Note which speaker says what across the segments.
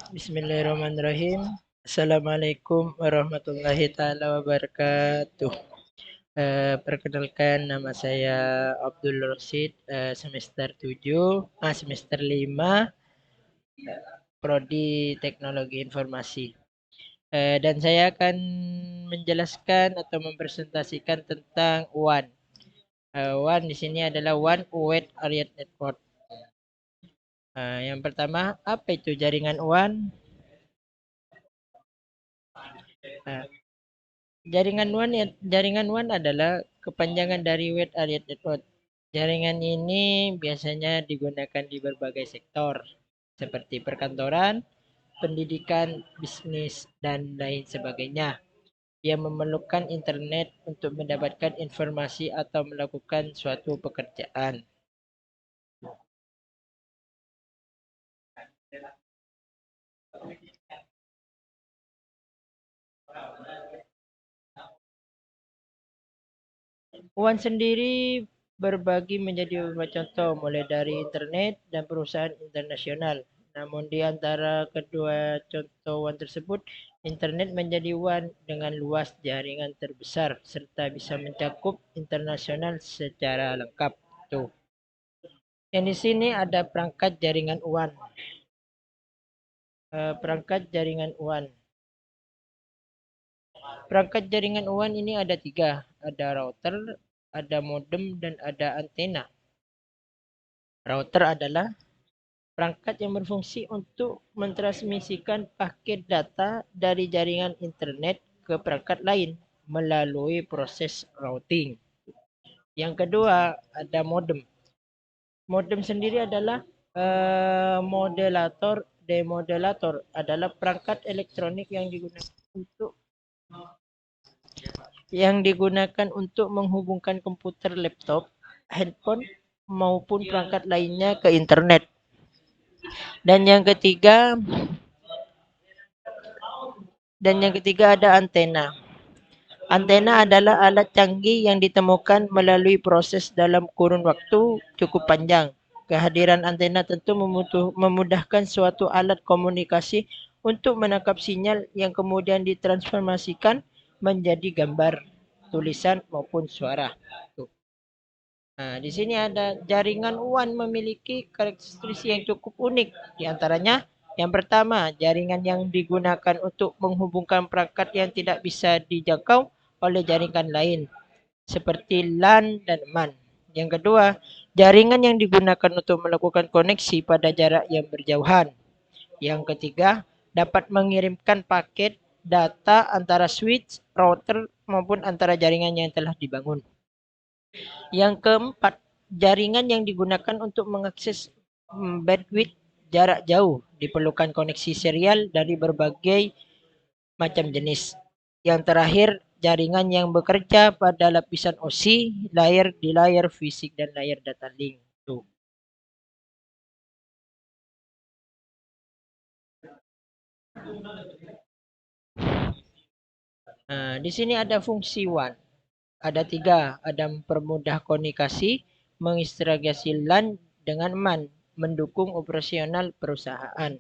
Speaker 1: Bismillahirrahmanirrahim. Assalamualaikum warahmatullahi taala wabarakatuh. Perkenalkan nama saya Abdul Rosid, semester 7, semester 5, prodi Teknologi Informasi. Dan saya akan menjelaskan atau mempresentasikan tentang WAN. WAN di sini adalah One Wide Area Network. Yang pertama, apa itu jaringan WAN? Uh, Jaringan WAN adalah kepanjangan dari Wide Area Network. Jaringan ini biasanya digunakan di berbagai sektor seperti perkantoran, pendidikan, bisnis, dan lain sebagainya. Ia memerlukan internet untuk mendapatkan informasi atau melakukan suatu pekerjaan. WAN sendiri berbagi menjadi beberapa contoh, mulai dari internet dan perusahaan internasional. Namun di antara kedua contoh WAN tersebut, internet menjadi WAN dengan luas jaringan terbesar serta bisa mencakup internasional secara lengkap. Tuh. Yang di sini ada perangkat jaringan WAN. Perangkat jaringan WAN. Perangkat jaringan WAN ini ada 3. Ada router, ada modem, dan ada antena. Router adalah perangkat yang berfungsi untuk mentransmisikan paket data dari jaringan internet ke perangkat lain melalui proses routing. Yang kedua, ada modem. Modem sendiri adalah modelator demodelator adalah perangkat elektronik yang digunakan untuk menghubungkan komputer, laptop, handphone maupun perangkat lainnya ke internet. Dan yang ketiga ada antena. Antena adalah alat canggih yang ditemukan melalui proses dalam kurun waktu cukup panjang. Kehadiran antena tentu memudahkan suatu alat komunikasi untuk menangkap sinyal yang kemudian ditransformasikan menjadi gambar, tulisan maupun suara. Tuh. Nah, di sini ada jaringan WAN memiliki karakteristik yang cukup unik. Di antaranya, yang pertama, jaringan yang digunakan untuk menghubungkan perangkat yang tidak bisa dijangkau oleh jaringan lain, seperti LAN dan MAN. Yang kedua, jaringan yang digunakan untuk melakukan koneksi pada jarak yang berjauhan. Yang ketiga, dapat mengirimkan paket data antara switch, router, maupun antara jaringan yang telah dibangun. Yang keempat, jaringan yang digunakan untuk mengakses bandwidth jarak jauh. Diperlukan koneksi serial dari berbagai macam jenis. Yang terakhir, jaringan yang bekerja pada lapisan OSI, di layar fisik dan layar data link. Tuh. Nah, di sini ada fungsi WAN. Ada 3, ada mempermudah komunikasi, mengintegrasi LAN dengan MAN, mendukung operasional perusahaan.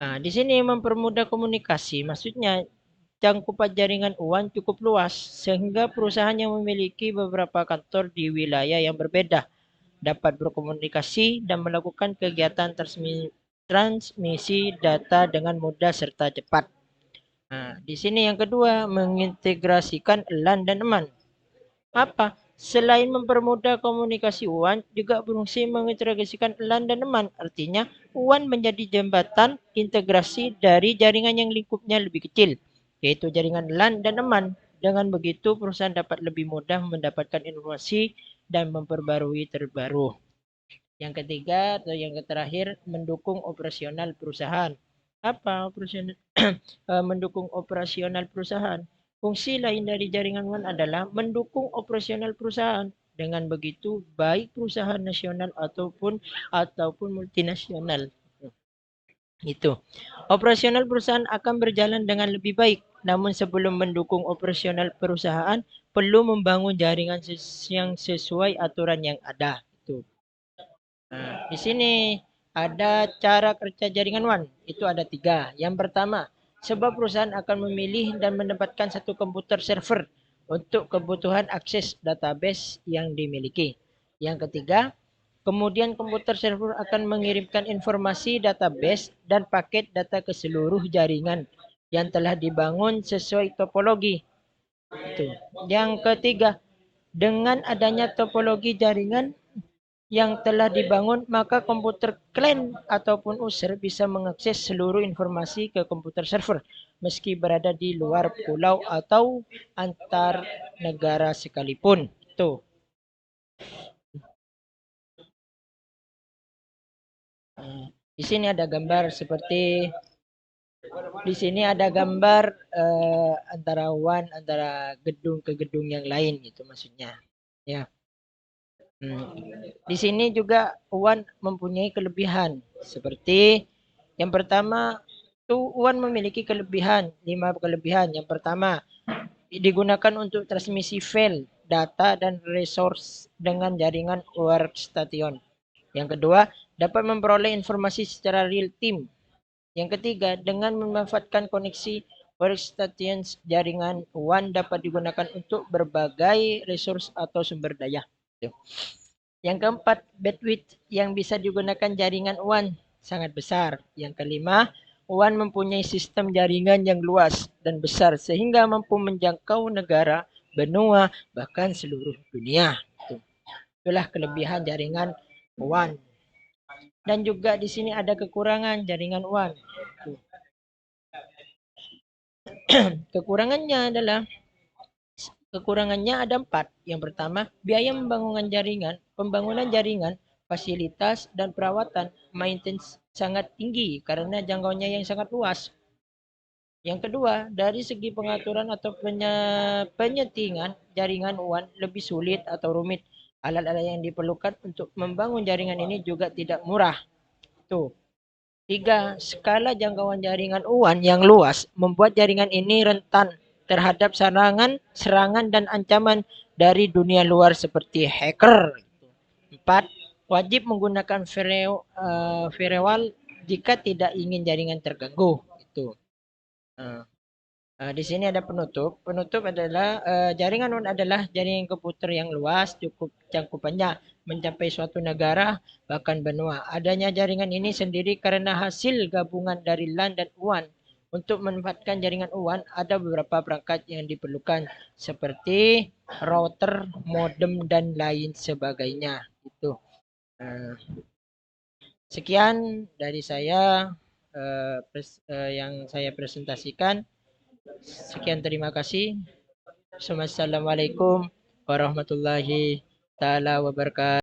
Speaker 1: Nah, di sini mempermudah komunikasi, maksudnya cangkupan jaringan WAN cukup luas sehingga perusahaan yang memiliki beberapa kantor di wilayah yang berbeda dapat berkomunikasi dan melakukan kegiatan transmisi data dengan mudah serta cepat. Nah, di sini yang kedua, mengintegrasikan LAN dan MAN. Apa? Selain mempermudah komunikasi WAN, juga berfungsi mengintegrasikan LAN dan MAN. Artinya, WAN menjadi jembatan integrasi dari jaringan yang lingkupnya lebih kecil, yaitu jaringan LAN dan MAN. Dengan begitu, perusahaan dapat lebih mudah mendapatkan informasi dan memperbarui terbaru. Yang ketiga atau yang terakhir, mendukung operasional perusahaan. Apa operasional? Mendukung operasional perusahaan. Fungsi lain dari jaringan WAN adalah mendukung operasional perusahaan. Dengan begitu, baik perusahaan nasional ataupun multinasional. Itu. Operasional perusahaan akan berjalan dengan lebih baik. Namun sebelum mendukung operasional perusahaan, perlu membangun jaringan yang sesuai aturan yang ada. Itu. Nah, di sini Ada cara kerja jaringan WAN, itu ada 3. Yang pertama, sebuah perusahaan akan memilih dan menempatkan satu komputer server untuk kebutuhan akses database yang dimiliki. Yang ketiga, kemudian komputer server akan mengirimkan informasi database dan paket data ke seluruh jaringan yang telah dibangun sesuai topologi. Itu. Yang ketiga, dengan adanya topologi jaringan yang telah dibangun, maka komputer klien ataupun user bisa mengakses seluruh informasi ke komputer server, meski berada di luar pulau atau antar negara sekalipun. Tuh. Di sini ada gambar seperti di sini ada gambar antara WAN antara gedung ke gedung yang lain gitu maksudnya. Ya. Di sini juga WAN mempunyai kelebihan seperti yang pertama tuh WAN memiliki kelebihan, 5 kelebihan. Yang pertama, digunakan untuk transmisi file, data dan resource dengan jaringan workstation. Yang kedua, dapat memperoleh informasi secara real time. Yang ketiga, dengan memanfaatkan koneksi workstation, jaringan WAN dapat digunakan untuk berbagai resource atau sumber daya. Yang keempat, bandwidth yang bisa digunakan jaringan WAN sangat besar. Yang kelima, WAN mempunyai sistem jaringan yang luas dan besar sehingga mampu menjangkau negara, benua, bahkan seluruh dunia. Itulah kelebihan jaringan WAN. Dan juga di sini ada kekurangan jaringan WAN. Kekurangannya adalah Kekurangannya ada 4. Yang pertama, biaya pembangunan jaringan, fasilitas, dan perawatan maintenance sangat tinggi karena jangkauannya yang sangat luas. Yang kedua, dari segi pengaturan atau penyetingan jaringan WAN lebih sulit atau rumit. Alat-alat yang diperlukan untuk membangun jaringan ini juga tidak murah. Tuh. 3. Skala jangkauan jaringan WAN yang luas membuat jaringan ini rentan terhadap serangan dan ancaman dari dunia luar seperti hacker. 4. Wajib menggunakan firewall jika tidak ingin jaringan terganggu. Itu. Di sini ada penutup. Penutup adalah jaringan WAN adalah jaringan komputer yang luas, cukup cakupannya mencapai suatu negara, bahkan benua. Adanya jaringan ini sendiri karena hasil gabungan dari LAN dan WAN. Untuk memanfaatkan jaringan WAN, ada beberapa perangkat yang diperlukan, seperti router, modem, dan lain sebagainya. Itu. Sekian dari saya yang saya presentasikan. Sekian terima kasih. Assalamualaikum warahmatullahi taala wabarakatuh.